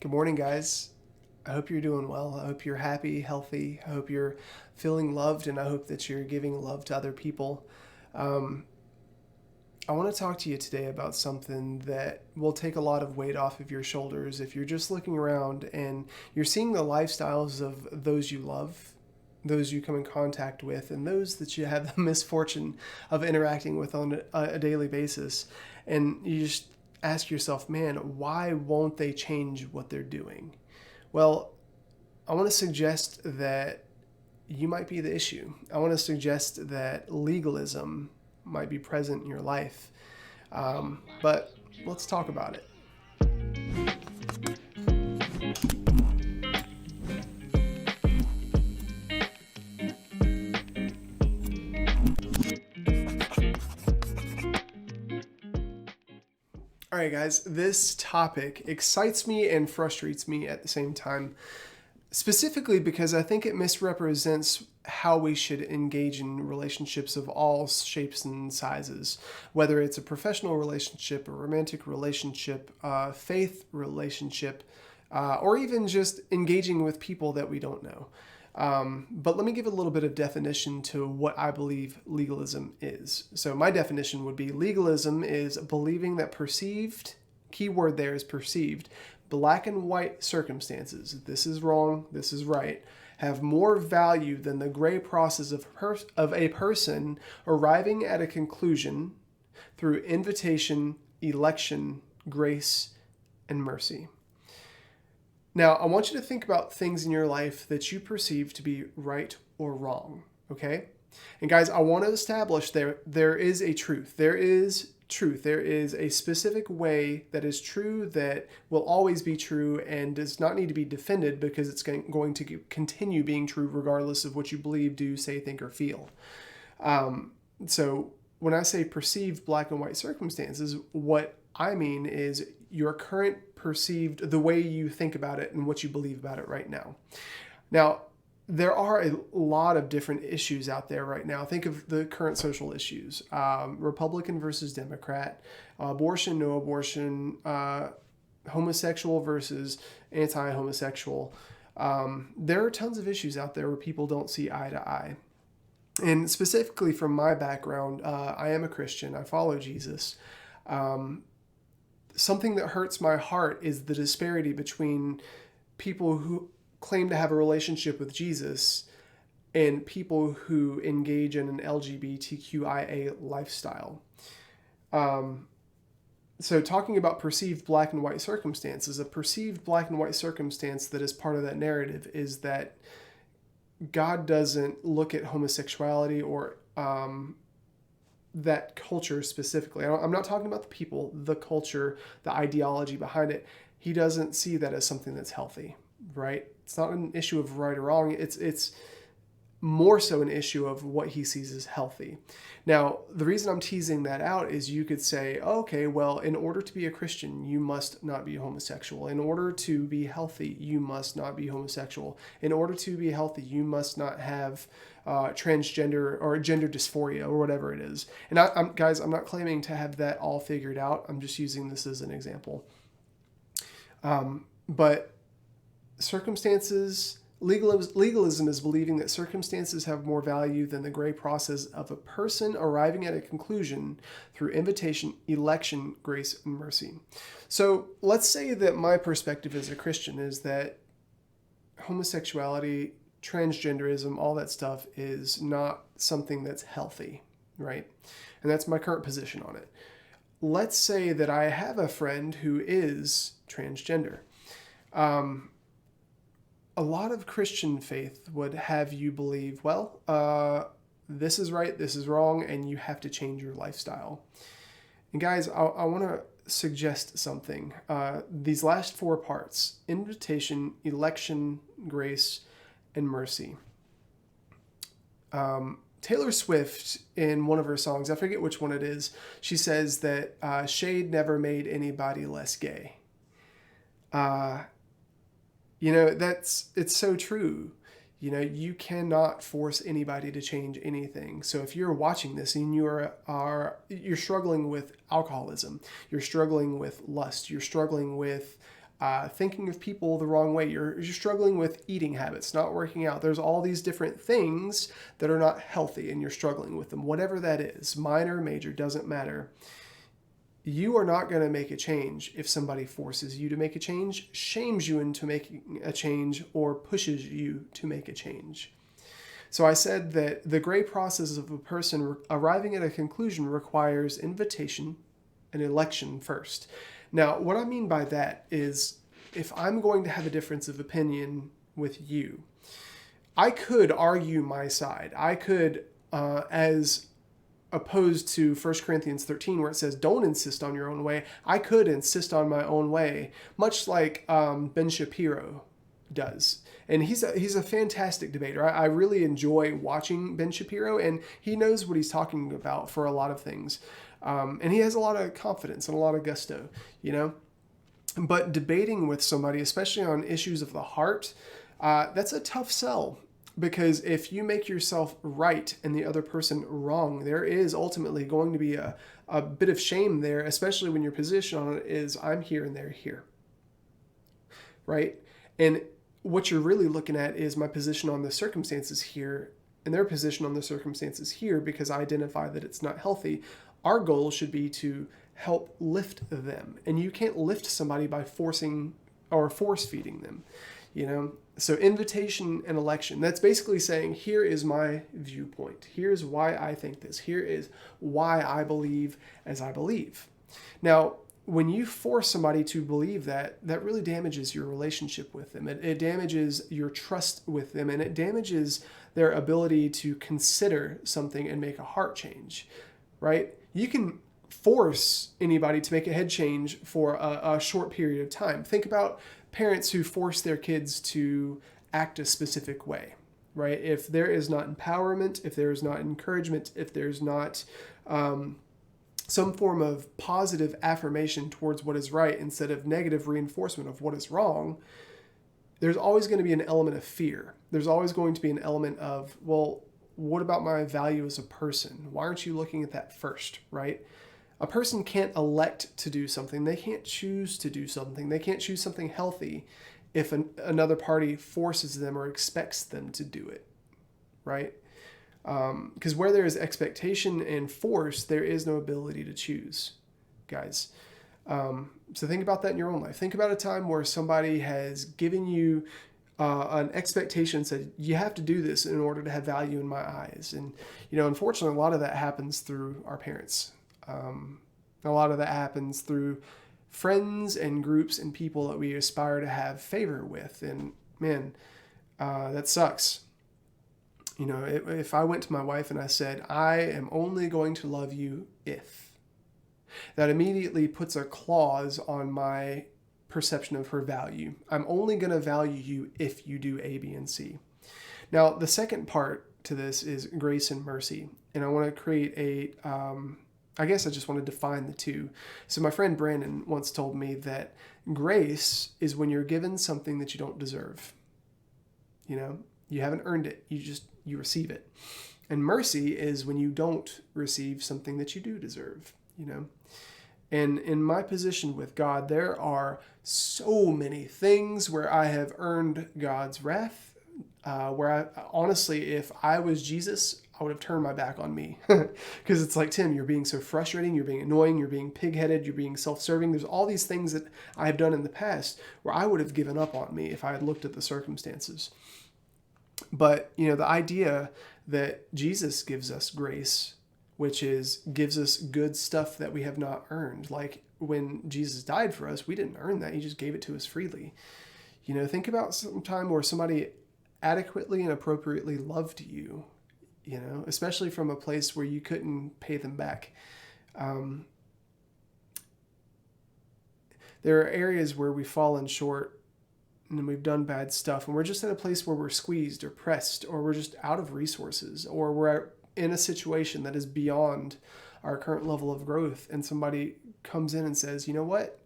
Good morning, guys. I hope you're doing well. I hope you're happy, healthy. I hope you're feeling loved, and I hope that you're giving love to other people. Um, I want to talk to you today about something that will take a lot of weight off of your shoulders if you're just looking around and you're seeing the lifestyles of those you love, those you come in contact with, and those that you have the misfortune of interacting with on a daily basis. And you just ask yourself, man, why won't they change what they're doing? Well, I want to suggest that you might be the issue. I want to suggest that legalism might be present in your life. But let's talk about it. All right, guys, this topic excites me and frustrates me at the same time, specifically because I think it misrepresents how we should engage in relationships of all shapes and sizes, whether it's a professional relationship, a romantic relationship, a faith relationship, or even just engaging with people that we don't know. But let me give a little bit of definition to what I believe legalism is. So, my definition would be legalism is believing that perceived, key word there is perceived, black and white circumstances, this is wrong, this is right, have more value than the gray process of a person arriving at a conclusion through invitation, election, grace, and mercy. Now, I want you to think about things in your life that you perceive to be right or wrong, okay? And guys, I want to establish there is a truth. There is truth. There is a specific way that is true that will always be true and does not need to be defended because it's going to continue being true regardless of what you believe, do, say, think, or feel. So when I say perceived black and white circumstances, what I mean is your current perceived, the way you think about it and what you believe about it right now. Now, there are a lot of different issues out there right now. Think of the current social issues: Republican versus Democrat, abortion, no abortion, homosexual versus anti-homosexual. There are tons of issues out there where people don't see eye to eye. And specifically from my background, I am a Christian. I follow Jesus. Something that hurts my heart is the disparity between people who claim to have a relationship with Jesus and people who engage in an LGBTQIA lifestyle. So talking about perceived black and white circumstances, a perceived black and white circumstance that is part of that narrative is that God doesn't look at homosexuality or that culture specifically. I'm not talking about the people, the culture, the ideology behind it. He doesn't see that as something that's healthy, right? It's not an issue of right or wrong. It's more so an issue of what he sees as healthy. Now, the reason I'm teasing that out is you could say, okay, well, in order to be a Christian, you must not be homosexual. In order to be healthy, you must not be homosexual. In order to be healthy, you must not have transgender or gender dysphoria or whatever it is. And guys, I'm not claiming to have that all figured out. I'm just using this as an example. But legalism is believing that circumstances have more value than the gray process of a person arriving at a conclusion through invitation, election, grace, and mercy. So let's say that my perspective as a Christian is that homosexuality, transgenderism, all that stuff is not something that's healthy, right? And that's my current position on it. Let's say that I have a friend who is transgender. A lot of Christian faith would have you believe, well, this is right, this is wrong, and you have to change your lifestyle. And guys, I want to suggest something. These last four parts: invitation, election, grace, and mercy. Taylor Swift, in one of her songs, I forget which one it is, she says that shade never made anybody less gay. It's so true. You cannot force anybody to change anything. So if you're watching this and you're struggling with alcoholism, you're struggling with lust, you're struggling with thinking of people the wrong way. You're struggling with eating habits, not working out. There's all these different things that are not healthy and you're struggling with them. Whatever that is, minor, major, doesn't matter. You are not going to make a change if somebody forces you to make a change, shames you into making a change, or pushes you to make a change. So I said that the gray process of a person arriving at a conclusion requires invitation and election first. Now, what I mean by that is if I'm going to have a difference of opinion with you, I could argue my side. I could, as opposed to 1 Corinthians 13, where it says, don't insist on your own way, I could insist on my own way, much like Ben Shapiro does. And he's a fantastic debater. I really enjoy watching Ben Shapiro, and he knows what he's talking about for a lot of things. And he has a lot of confidence and a lot of gusto, you know. But debating with somebody, especially on issues of the heart, that's a tough sell. Because if you make yourself right and the other person wrong, there is ultimately going to be a bit of shame there, especially when your position on it is I'm here and they're here. Right? And what you're really looking at is my position on the circumstances here and their position on the circumstances here, because I identify that it's not healthy. Our goal should be to help lift them. And you can't lift somebody by forcing or force feeding them, you know? So invitation and election, that's basically saying, here is my viewpoint. Here's why I think this. Here is why I believe as I believe. Now, when you force somebody to believe that, that really damages your relationship with them. It damages your trust with them, and it damages their ability to consider something and make a heart change, right? You can force anybody to make a head change for a short period of time. Think about parents who force their kids to act a specific way, right? If there is not empowerment, if there is not encouragement, if there's not some form of positive affirmation towards what is right instead of negative reinforcement of what is wrong, there's always going to be an element of fear. There's always going to be an element of, well, what about my value as a person? Why aren't you looking at that first, right? A person can't elect to do something. They can't choose to do something. They can't choose something healthy if another party forces them or expects them to do it, right? Because where there is expectation and force, there is no ability to choose, guys. So think about that in your own life. Think about a time where somebody has given you an expectation, said, you have to do this in order to have value in my eyes. And, you know, unfortunately, a lot of that happens through our parents. A lot of that happens through friends and groups and people that we aspire to have favor with. And man, that sucks. You know, if I went to my wife and I said, I am only going to love you if, that immediately puts a clause on my perception of her value. I'm only going to value you if you do A, B, and C. Now, the second part to this is grace and mercy. And I want to create I guess I just want to define the two. So my friend Brandon once told me that grace is when you're given something that you don't deserve. You know, you haven't earned it. You receive it. And mercy is when you don't receive something that you do deserve, you know. And in my position with God, there are so many things where I have earned God's wrath, where honestly, if I was Jesus, I would have turned my back on me. Because it's like, Tim, you're being so frustrating, you're being annoying, you're being pig-headed, you're being self-serving. There's all these things that I have done in the past where I would have given up on me if I had looked at the circumstances. But, you know, the idea that Jesus gives us grace, which is gives us good stuff that we have not earned. Like when Jesus died for us, we didn't earn that. He just gave it to us freely. You know, think about some time where somebody adequately and appropriately loved you, you know, especially from a place where you couldn't pay them back. There are areas where we've fallen short and we've done bad stuff, and we're just in a place where we're squeezed or pressed, or we're just out of resources, or we're in a situation that is beyond our current level of growth, and somebody comes in and says, you know what?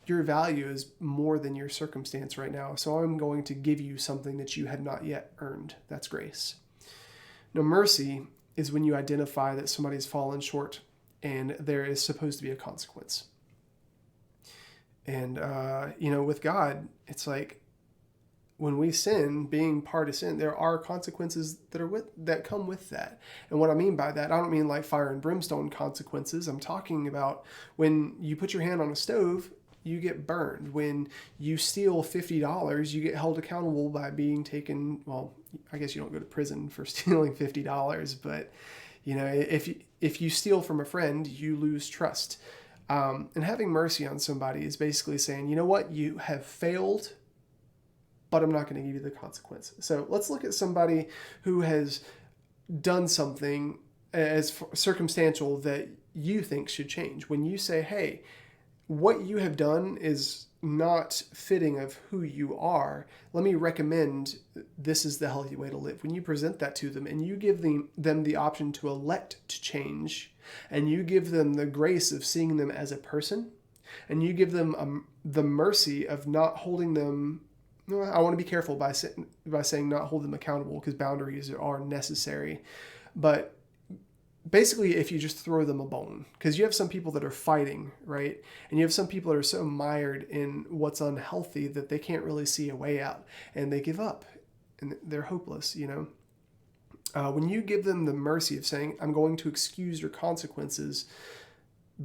Your value is more than your circumstance right now, so I'm going to give you something that you have not yet earned. That's grace. Now, mercy is when you identify that somebody's fallen short and there is supposed to be a consequence. And, with God, it's like when we sin, being part of sin, there are consequences that come with that. And what I mean by that, I don't mean like fire and brimstone consequences. I'm talking about when you put your hand on a stove, you get burned. When you steal $50, you get held accountable by being taken. Well, I guess you don't go to prison for stealing $50, but if you steal from a friend, you lose trust. And having mercy on somebody is basically saying, you know what, you have failed, but I'm not going to give you the consequences. So let's look at somebody who has done something as circumstantial that you think should change. When you say, hey, what you have done is not fitting of who you are, let me recommend this is the healthy way to live. When you present that to them and you give them the option to elect to change, and you give them the grace of seeing them as a person, and you give them the mercy of not holding them. I want to be careful by saying not hold them accountable, because boundaries are necessary. But basically, if you just throw them a bone, because you have some people that are fighting, right? And you have some people that are so mired in what's unhealthy that they can't really see a way out, and they give up and they're hopeless, when you give them the mercy of saying, I'm going to excuse your consequences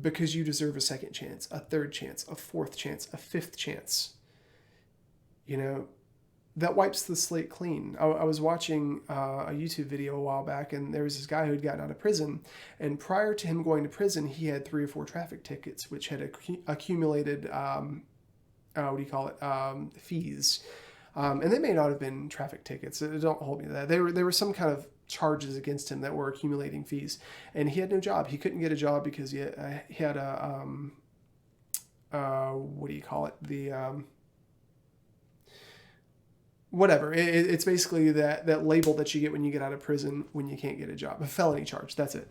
because you deserve a second chance, a third chance, a fourth chance, a fifth chance, that wipes the slate clean. I was watching a YouTube video a while back, and there was this guy who had gotten out of prison, and prior to him going to prison, he had 3 or 4 traffic tickets, which had accumulated, fees. And they may not have been traffic tickets. Don't hold me to that. They were some kind of charges against him that were accumulating fees, and he had no job. He couldn't get a job because he had a whatever. It's basically that label that you get when you get out of prison when you can't get a job, a felony charge. That's it.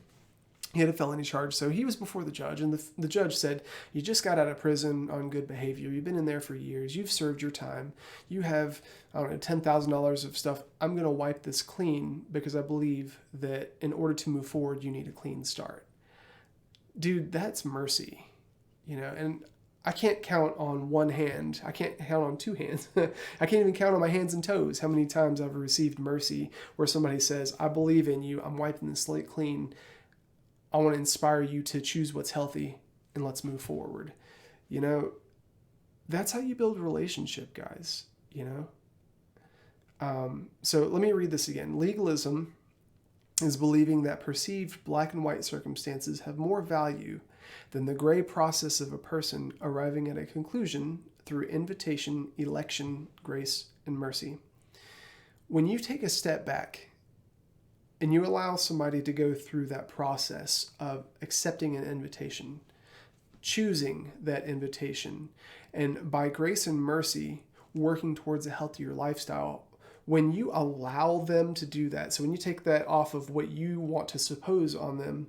He had a felony charge, so he was before the judge, and the judge said, you just got out of prison on good behavior. You've been in there for years. You've served your time. You have, $10,000 of stuff. I'm going to wipe this clean because I believe that in order to move forward, you need a clean start. Dude, that's mercy, and I can't count on one hand. I can't count on 2 hands. I can't even count on my hands and toes how many times I've received mercy where somebody says, I believe in you. I'm wiping the slate clean. I want to inspire you to choose what's healthy, and let's move forward. That's how you build a relationship, guys, So let me read this again. Legalism is believing that perceived black and white circumstances have more value than the gray process of a person arriving at a conclusion through invitation, election, grace, and mercy. When you take a step back and you allow somebody to go through that process of accepting an invitation, choosing that invitation, and by grace and mercy, working towards a healthier lifestyle, when you allow them to do that, so when you take that off of what you want to suppose on them,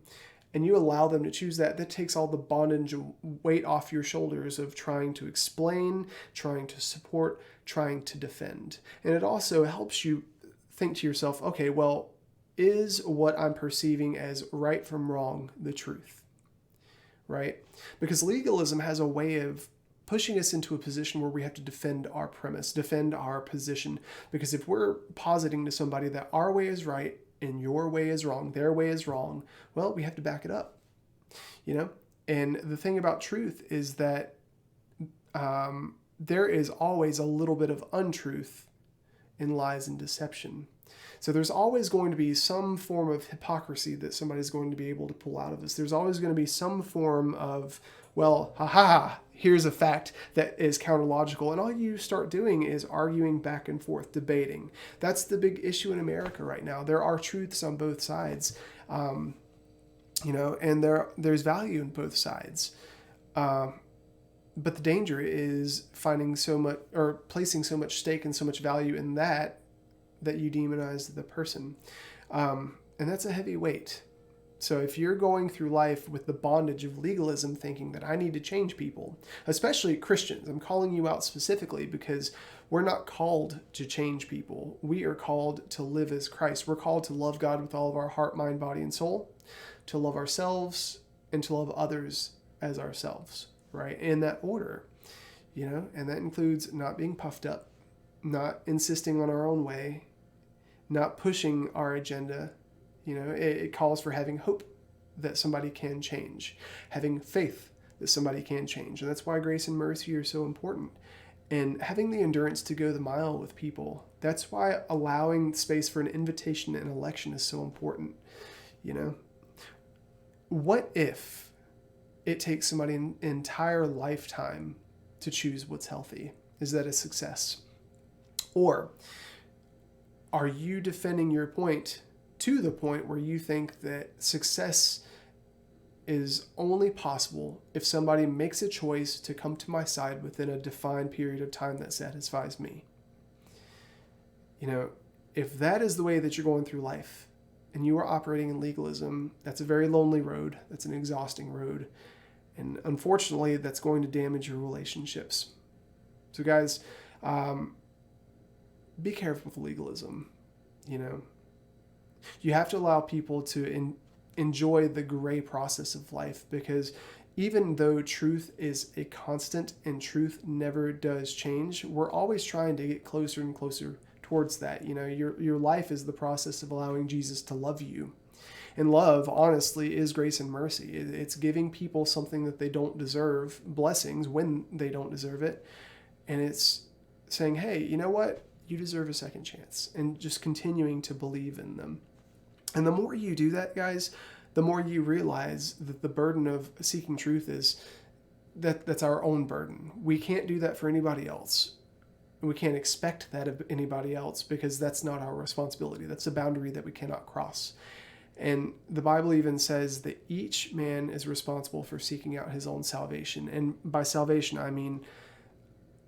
and you allow them to choose that takes all the bondage and weight off your shoulders of trying to explain, trying to support, trying to defend. And it also helps you think to yourself, okay, well, is what I'm perceiving as right from wrong the truth? Right? Because legalism has a way of pushing us into a position where we have to defend our premise, defend our position. Because if we're positing to somebody that our way is right and your way is wrong, their way is wrong, well, we have to back it up. And the thing about truth is that there is always a little bit of untruth in lies and deception. So there's always going to be some form of hypocrisy that somebody's going to be able to pull out of us. There's always going to be some form of, well, here's a fact that is counterlogical. And all you start doing is arguing back and forth, debating. That's the big issue in America right now. There are truths on both sides, and there's value in both sides. But the danger is finding so much, or placing so much stake and so much value in that you demonize the person. And that's a heavy weight. So if you're going through life with the bondage of legalism, thinking that I need to change people, especially Christians, I'm calling you out specifically because we're not called to change people. We are called to live as Christ. We're called to love God with all of our heart, mind, body, and soul, to love ourselves, and to love others as ourselves, right? In that order. and that includes not being puffed up, not insisting on our own way, not pushing our agenda. It calls for having hope that somebody can change, having faith that somebody can change. And that's why grace and mercy are so important. And having the endurance to go the mile with people. That's why allowing space for an invitation and election is so important. What if it takes somebody an entire lifetime to choose what's healthy? Is that a success? Or are you defending your point to the point where you think that success is only possible if somebody makes a choice to come to my side within a defined period of time that satisfies me? If that is the way that you're going through life and you are operating in legalism, that's a very lonely road. That's an exhausting road. And unfortunately, that's going to damage your relationships. So guys, be careful with legalism. You have to allow people to enjoy the gray process of life, because even though truth is a constant and truth never does change, we're always trying to get closer and closer towards that. Your life is the process of allowing Jesus to love you. And love, honestly, is grace and mercy. It's giving people something that they don't deserve, blessings when they don't deserve it. And it's saying, hey, you know what? You deserve a second chance, and just continuing to believe in them. And the more you do that, guys, the more you realize that the burden of seeking truth is that's our own burden. We can't do that for anybody else. We can't expect that of anybody else, because that's not our responsibility. That's a boundary that we cannot cross. And the Bible even says that each man is responsible for seeking out his own salvation. And by salvation, I mean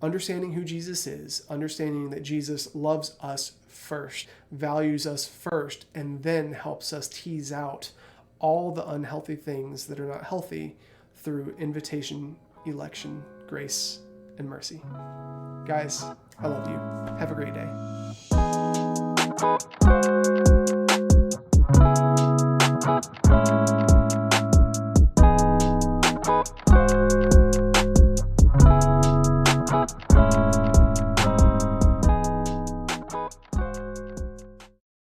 understanding who Jesus is, understanding that Jesus loves us first, values us first, and then helps us tease out all the unhealthy things that are not healthy through invitation, election, grace, and mercy. Guys, I love you. Have a great day.